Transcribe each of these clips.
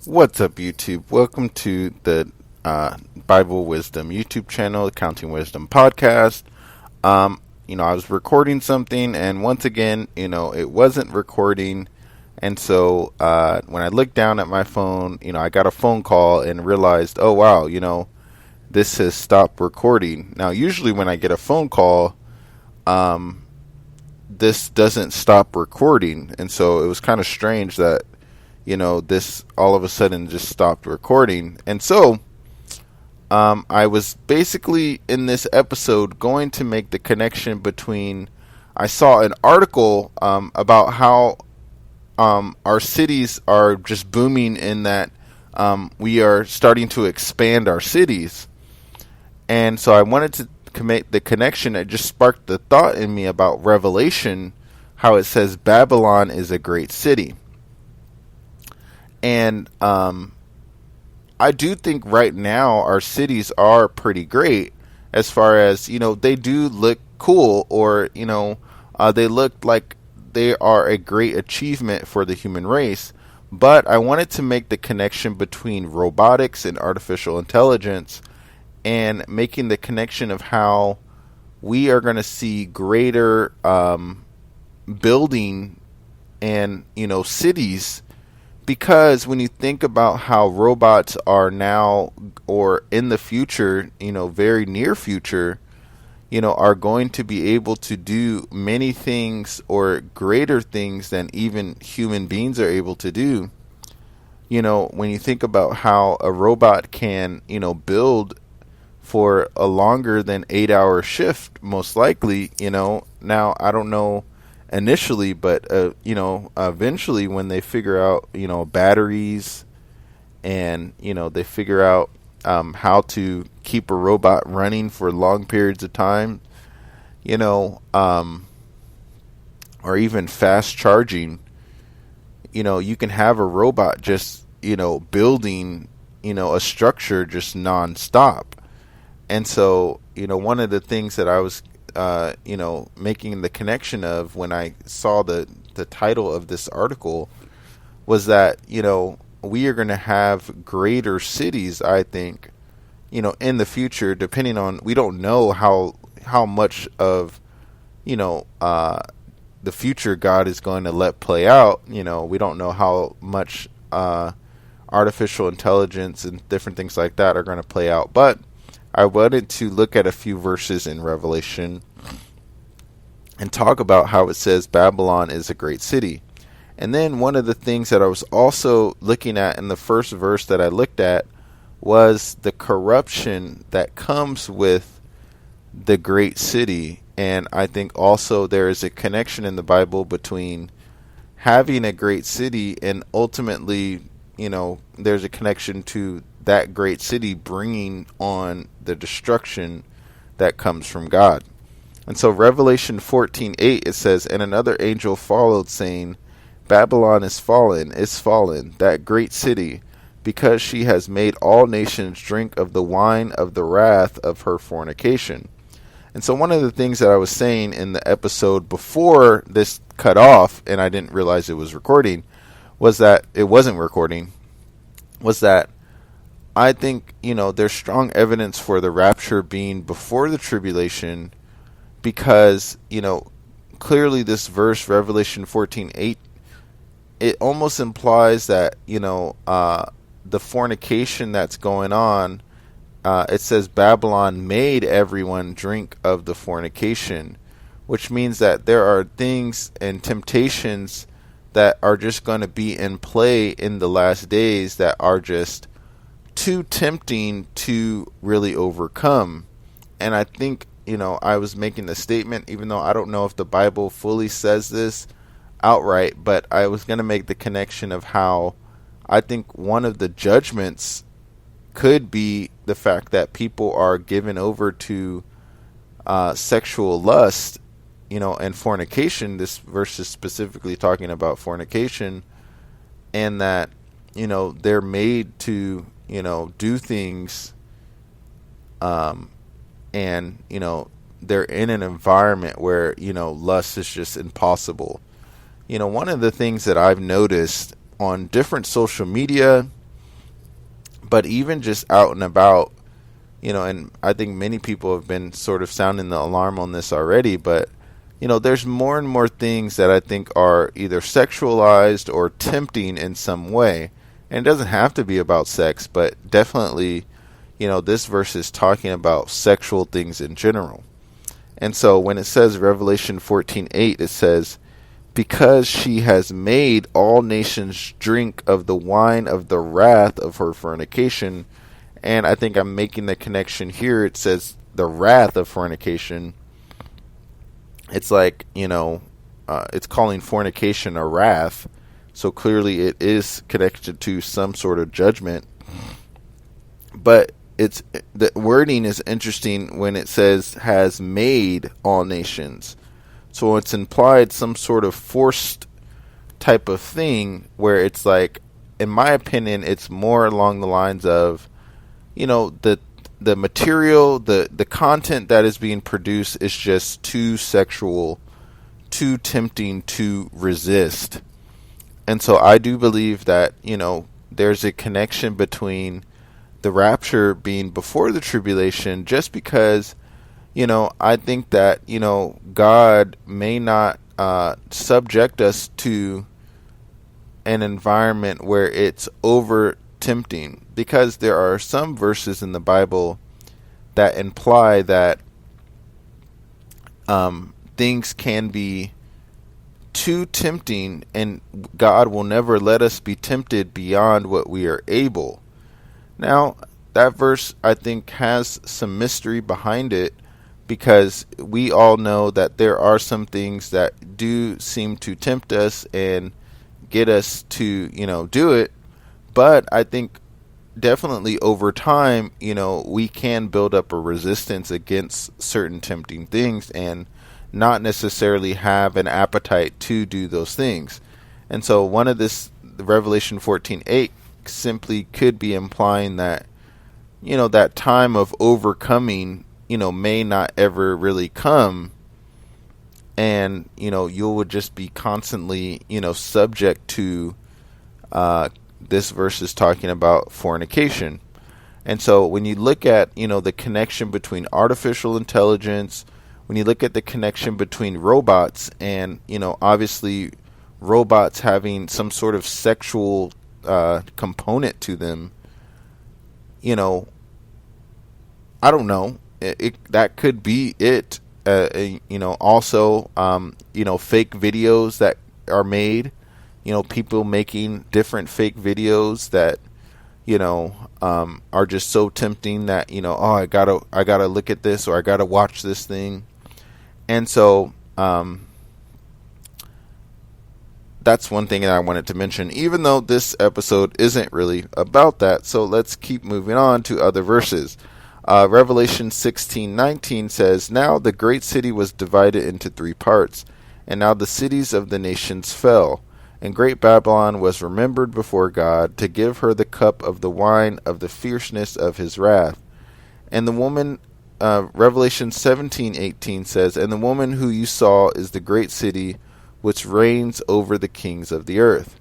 What's up, YouTube? Welcome to the Bible Wisdom YouTube channel, Counting Wisdom podcast. I was recording something, and once again, it wasn't recording. And so when I looked down at my phone, I got a phone call and realized, oh, wow, this has stopped recording. Now, usually when I get a phone call, this doesn't stop recording. And so it was kind of strange that this all of a sudden just stopped recording. And so, I was basically in this episode going to make the connection between, I saw an article about how our cities are just booming in that we are starting to expand our cities. And so I wanted to make the connection. It just sparked the thought in me about Revelation, how it says Babylon is a great city. And I do think right now our cities are pretty great as far as, they do look cool, or, they look like they are a great achievement for the human race. But I wanted to make the connection between robotics and artificial intelligence, and making the connection of how we are going to see greater building and, cities. Because when you think about how robots are now, or in the future, very near future, are going to be able to do many things or greater things than even human beings are able to do. When you think about how a robot can, build for a longer than 8-hour shift, most likely, now I don't know initially, but eventually when they figure out batteries, and they figure out how to keep a robot running for long periods of time, or even fast charging, you can have a robot just building a structure just non-stop. And so one of the things that I was making the connection of when I saw the title of this article was that, we are going to have greater cities, I think, in the future, depending on, we don't know how much of, the future God is going to let play out. We don't know how much artificial intelligence and different things like that are going to play out. But I wanted to look at a few verses in Revelation and talk about how it says Babylon is a great city. And then one of the things that I was also looking at in the first verse that I looked at was the corruption that comes with the great city. And I think also there is a connection in the Bible between having a great city and ultimately, there's a connection to that great city bringing on the destruction that comes from God. And so Revelation 14:8, it says, "And another angel followed, saying, Babylon is fallen, that great city, because she has made all nations drink of the wine of the wrath of her fornication." And so one of the things that I was saying in the episode before this cut off, and I didn't realize it was recording, was that it wasn't recording, was that I think, there's strong evidence for the rapture being before the tribulation, because, clearly this verse, Revelation 14:8, it almost implies that, the fornication that's going on, it says Babylon made everyone drink of the fornication, which means that there are things and temptations that are just going to be in play in the last days that are just too tempting to really overcome. And I think, I was making the statement, even though I don't know if the Bible fully says this outright, but I was going to make the connection of how I think one of the judgments could be the fact that people are given over to sexual lust, and fornication. This verse is specifically talking about fornication, and that, they're made to, do things, and, they're in an environment where, lust is just impossible. One of the things that I've noticed on different social media, But even just out and about, and I think many people have been sort of sounding the alarm on this already, but there's more and more things that I think are either sexualized or tempting in some way. And it doesn't have to be about sex, but definitely, this verse is talking about sexual things in general. And so when it says Revelation 14:8, it says, because she has made all nations drink of the wine of the wrath of her fornication. And I think I'm making the connection here. It says the wrath of fornication. It's like, it's calling fornication a wrath. So clearly it is connected to some sort of judgment. But the wording is interesting when it says has made all nations. So it's implied some sort of forced type of thing where it's like, in my opinion, it's more along the lines of, the material, the content that is being produced is just too sexual, too tempting to resist. And so I do believe that, there's a connection between the rapture being before the tribulation, just because, I think that, God may not subject us to an environment where it's over tempting, because there are some verses in the Bible that imply that things can be too tempting, and God will never let us be tempted beyond what we are able. Now, that verse, I think, has some mystery behind it, because we all know that there are some things that do seem to tempt us and get us to, do it. But I think definitely over time, we can build up a resistance against certain tempting things and not necessarily have an appetite to do those things. And so one of this, Revelation 14:8, simply could be implying that, that time of overcoming, may not ever really come. And, you would just be constantly, subject to, this verse is talking about fornication. And so when you look at, the connection between artificial intelligence, when you look at the connection between robots and, obviously robots having some sort of sexual component to them, I don't know. That could be it. Also, fake videos that are made, people making different fake videos that, are just so tempting that, oh, I gotta look at this, or I gotta watch this thing. And so, that's one thing that I wanted to mention, even though this episode isn't really about that. So let's keep moving on to other verses. Revelation 16:19 says, now the great city was divided into 3 parts, and now the cities of the nations fell. And great Babylon was remembered before God, to give her the cup of the wine of the fierceness of his wrath. And the woman, Revelation 17:18 says, and the woman who you saw is the great city, which reigns over the kings of the earth.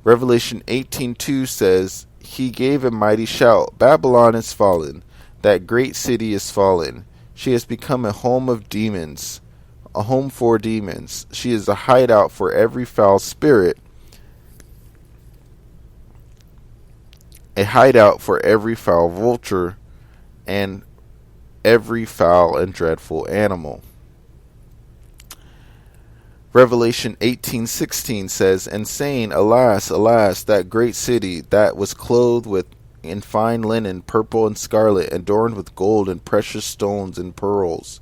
Revelation 18:2 says, he gave a mighty shout, Babylon is fallen, that great city is fallen. She has become a home of demons, a home for demons. She is a hideout for every foul spirit, a hideout for every foul vulture, and every foul and dreadful animal. Revelation 18:16 says, and saying, alas, alas, that great city that was clothed with in fine linen, purple and scarlet, adorned with gold and precious stones and pearls.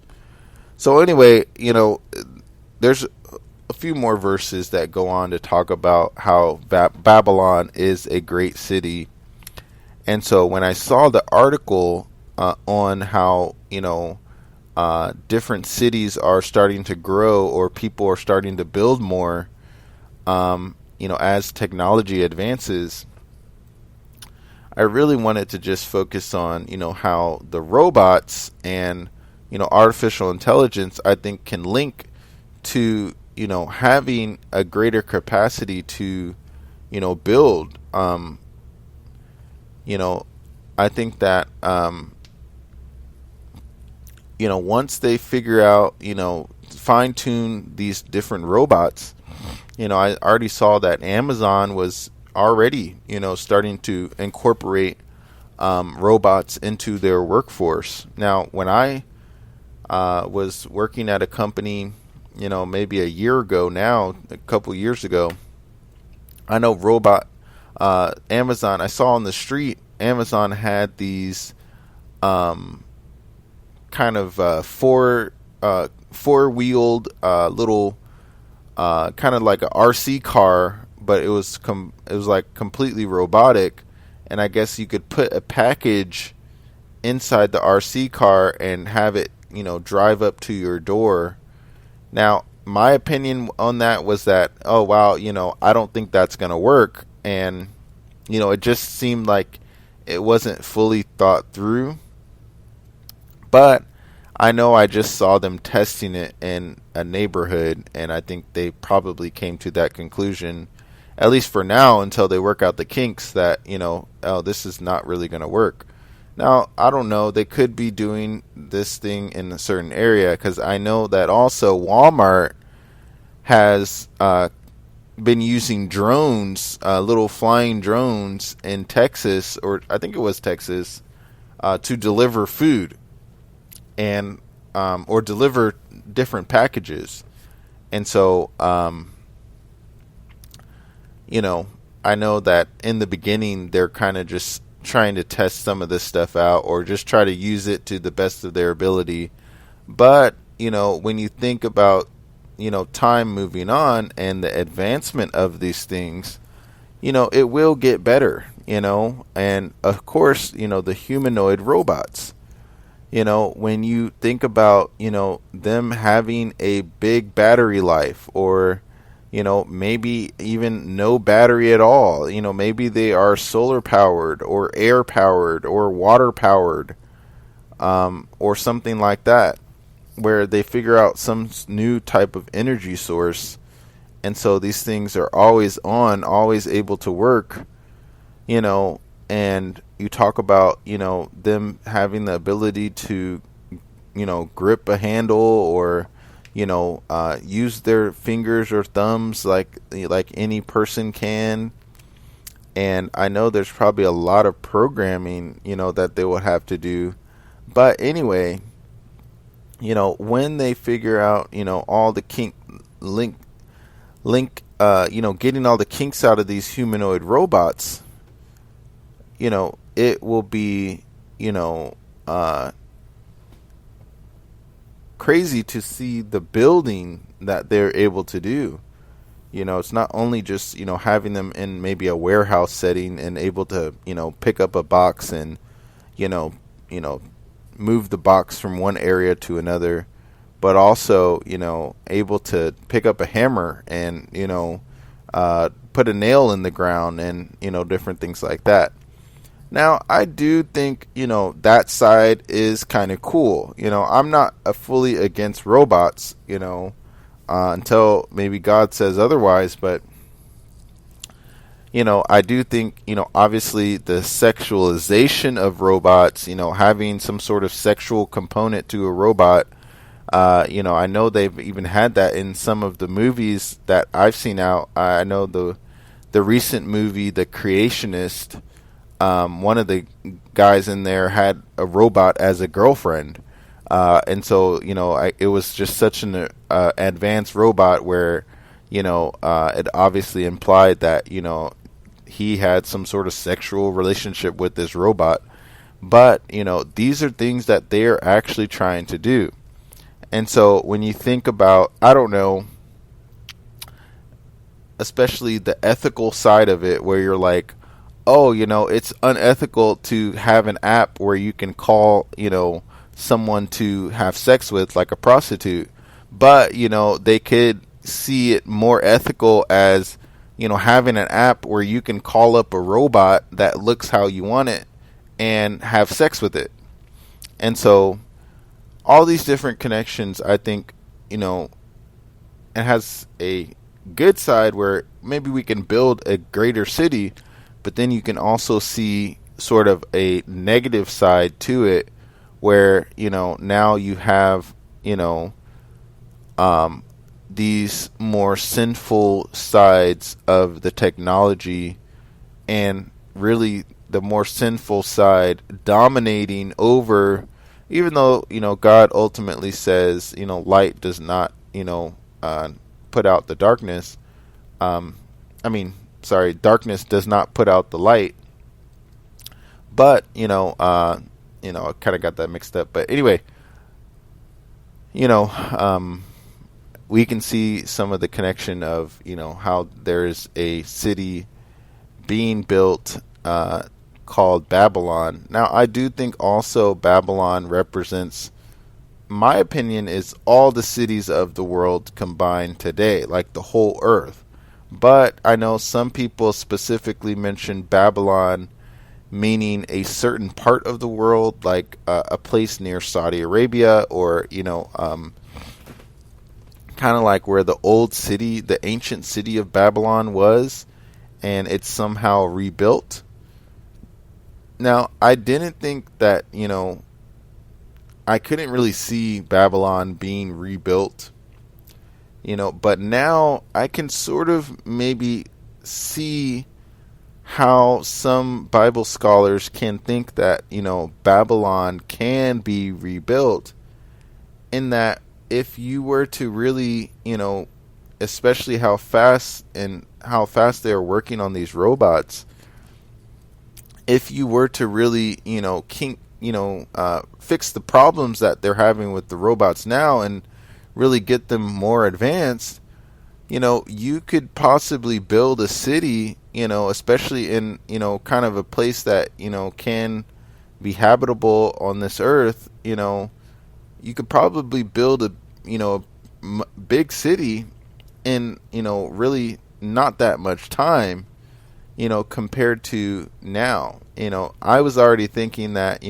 So anyway, there's a few more verses that go on to talk about how Babylon is a great city. And so when I saw the article on how, different cities are starting to grow, or people are starting to build more, as technology advances, I really wanted to just focus on, how the robots and, artificial intelligence, I think, can link to, having a greater capacity to, build. you know, I think that once they figure out, fine tune these different robots, I already saw that Amazon was already, starting to incorporate robots into their workforce. Now, when I was working at a company, maybe a year ago now, a couple years ago, I know Amazon, I saw on the street, Amazon had these kind of four-wheeled little kind of like a RC car, but it was like completely robotic, and I guess you could put a package inside the RC car and have it, drive up to your door. Now, my opinion on that was that, oh wow, I don't think that's going to work, and it just seemed like it wasn't fully thought through. But I know I just saw them testing it in a neighborhood, and I think they probably came to that conclusion, at least for now, until they work out the kinks, that, oh, this is not really going to work. Now, I don't know. They could be doing this thing in a certain area, because I know that also Walmart has been using drones, little flying drones in Texas, or I think it was Texas, to deliver food and or deliver different packages. And so, I know that in the beginning they're kind of just trying to test some of this stuff out, or just try to use it to the best of their ability. But, when you think about, time moving on and the advancement of these things, it will get better, and of course, the humanoid robots. When you think about, them having a big battery life, or, maybe even no battery at all, maybe they are solar powered or air powered or water powered, or something like that, where they figure out some new type of energy source. And so these things are always on, always able to work, and you talk about, them having the ability to, grip a handle, or, use their fingers or thumbs like any person can. And I know there's probably a lot of programming, that they will have to do. But anyway, when they figure out, all the getting all the kinks out of these humanoid robots, it will be, crazy to see the building that they're able to do. It's not only just, having them in maybe a warehouse setting and able to, pick up a box and, move the box from one area to another, but also, able to pick up a hammer and, put a nail in the ground and, different things like that. Now, I do think, that side is kind of cool. I'm not fully against robots, until maybe God says otherwise. But, I do think, obviously the sexualization of robots, having some sort of sexual component to a robot, I know they've even had that in some of the movies that I've seen out. I know the recent movie, The Creationist, one of the guys in there had a robot as a girlfriend. And so, it was just such an advanced robot where, it obviously implied that, he had some sort of sexual relationship with this robot. But, these are things that they're actually trying to do. And so when you think about, I don't know, especially the ethical side of it, where you're like, oh, it's unethical to have an app where you can call, someone to have sex with, like a prostitute. But, they could see it more ethical as, having an app where you can call up a robot that looks how you want it and have sex with it. And so all these different connections, I think, it has a good side where maybe we can build a greater city, but then you can also see, sort of a negative side to it, where now you have um, these more sinful sides of the technology, and really the more sinful side dominating over, even though God ultimately says light does not put out the darkness. I mean, sorry, darkness does not put out the light. But I kind of got that mixed up. But anyway, you know, um, we can see some of the connection of how there's a city being built called Babylon. Now, I do think also Babylon represents, my opinion, is all the cities of the world combined today, like the whole earth. But I know some people specifically mention Babylon meaning a certain part of the world, like a place near Saudi Arabia, or kind of like where the old city, the ancient city of Babylon was, and it's somehow rebuilt. Now, I didn't think that, I couldn't really see Babylon being rebuilt, but now I can sort of maybe see how some Bible scholars can think that, Babylon can be rebuilt, in that if you were to really, especially how fast they're working on these robots, if you were to really, fix the problems that they're having with the robots now and really get them more advanced, you could possibly build a city, especially in, kind of a place that, can be habitable on this earth. You could probably build big city in, really not that much time, compared to now. I was already thinking that,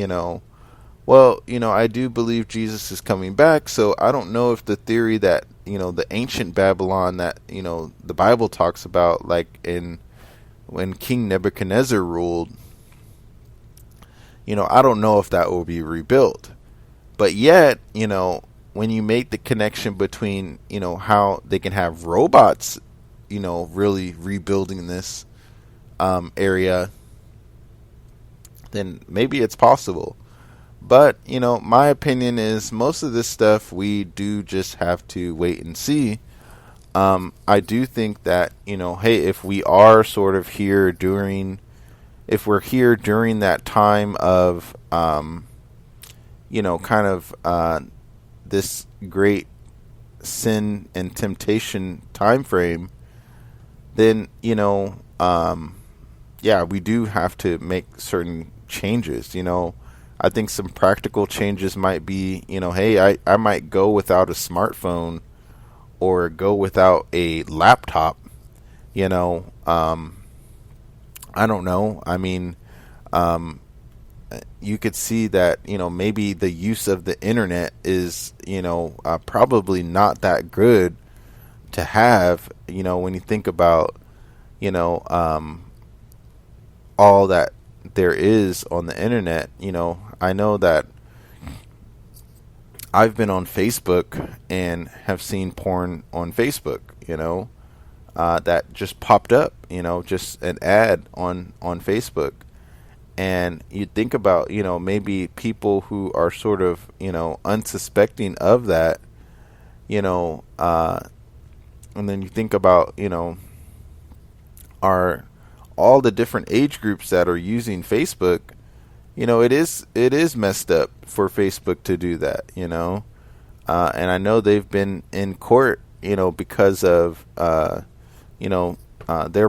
well, I do believe Jesus is coming back, so I don't know if the theory that, the ancient Babylon that, the Bible talks about, like when King Nebuchadnezzar ruled, I don't know if that will be rebuilt. But yet, when you make the connection between, how they can have robots, really rebuilding this area, then maybe it's possible. But, my opinion is most of this stuff we do just have to wait and see. I do think that, hey, if we are sort of here if we're here during that time of, this great sin and temptation time frame, then, yeah, we do have to make certain changes. I think some practical changes might be, hey, I might go without a smartphone or go without a laptop. I don't know. I mean, you could see that, maybe the use of the internet is, probably not that good to have, when you think about, all that there is on the internet. I know that I've been on Facebook and have seen porn on Facebook, that just popped up, just an ad on Facebook. And you think about, maybe people who are sort of, unsuspecting of that, and then you think about, all the different age groups that are using Facebook. It is messed up for Facebook to do that, and I know they've been in court, because of, their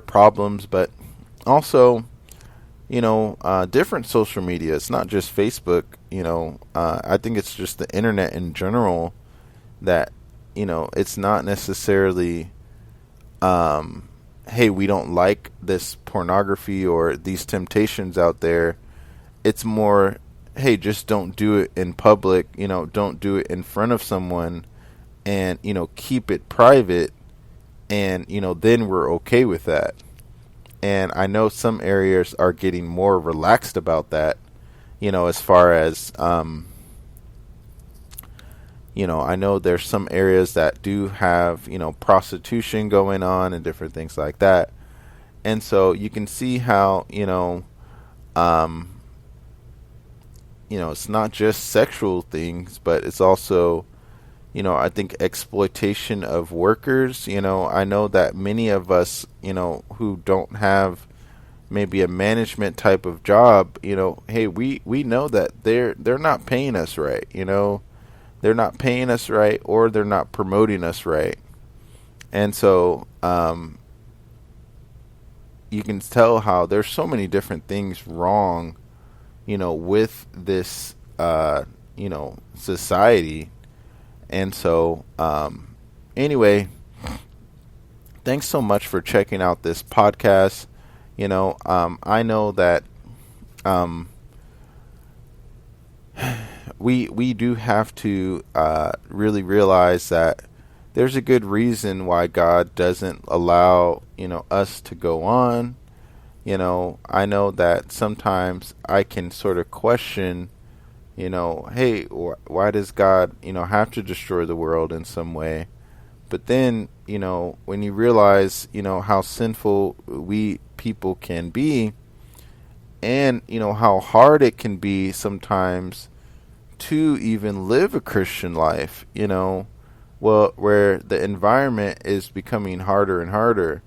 problems, but also, different social media. It's not just Facebook. I think it's just the internet in general that, it's not necessarily, hey, we don't like this pornography or these temptations out there. It's more, hey, just don't do it in public. Don't do it in front of someone, and, keep it private, and, then we're okay with that. And I know some areas are getting more relaxed about that, as far as, I know there's some areas that do have, prostitution going on and different things like that. And so you can see how, um, it's not just sexual things, but it's also, I think exploitation of workers. I know that many of us, who don't have maybe a management type of job, hey, we know that they're not paying us right. They're not paying us right, or they're not promoting us right. And so, you can tell how there's so many different things wrong, with this, society. And so, anyway, thanks so much for checking out this podcast. I know that, um, we do have to really realize that there's a good reason why God doesn't allow, us to go on. I know that sometimes I can sort of question, hey, why does God, have to destroy the world in some way? But then, when you realize, how sinful we people can be, and, how hard it can be sometimes to even live a Christian life, well, where the environment is becoming harder and harder.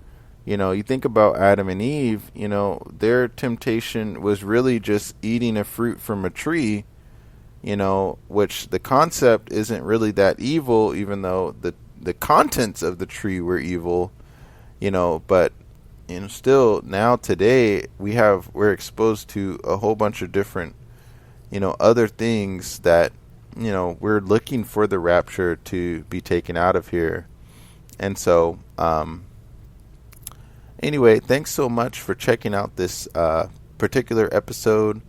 You think about Adam and Eve, their temptation was really just eating a fruit from a tree, which the concept isn't really that evil, even though the contents of the tree were evil, but, still now today we're exposed to a whole bunch of different, other things that, we're looking for the rapture to be taken out of here. And so, anyway, thanks so much for checking out this particular episode.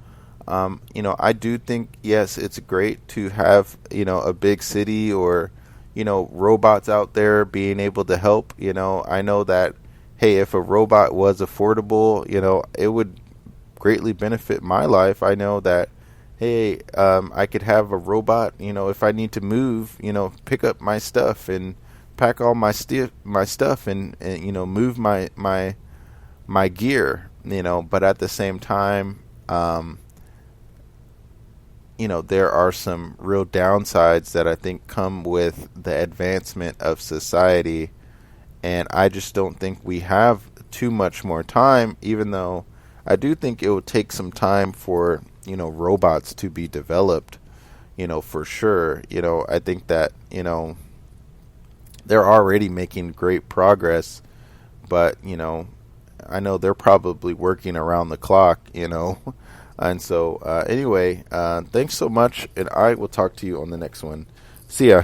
I do think, yes, it's great to have, a big city or, robots out there being able to help. I know that, hey, if a robot was affordable, it would greatly benefit my life. I know that, hey, I could have a robot, if I need to move, pick up my stuff and pack all my stuff and move my gear, but at the same time, there are some real downsides that I think come with the advancement of society, and I just don't think we have too much more time, even though I do think it will take some time for, robots to be developed, for sure. I think that, they're already making great progress, but, I know they're probably working around the clock, And so, anyway, thanks so much, and I will talk to you on the next one. See ya.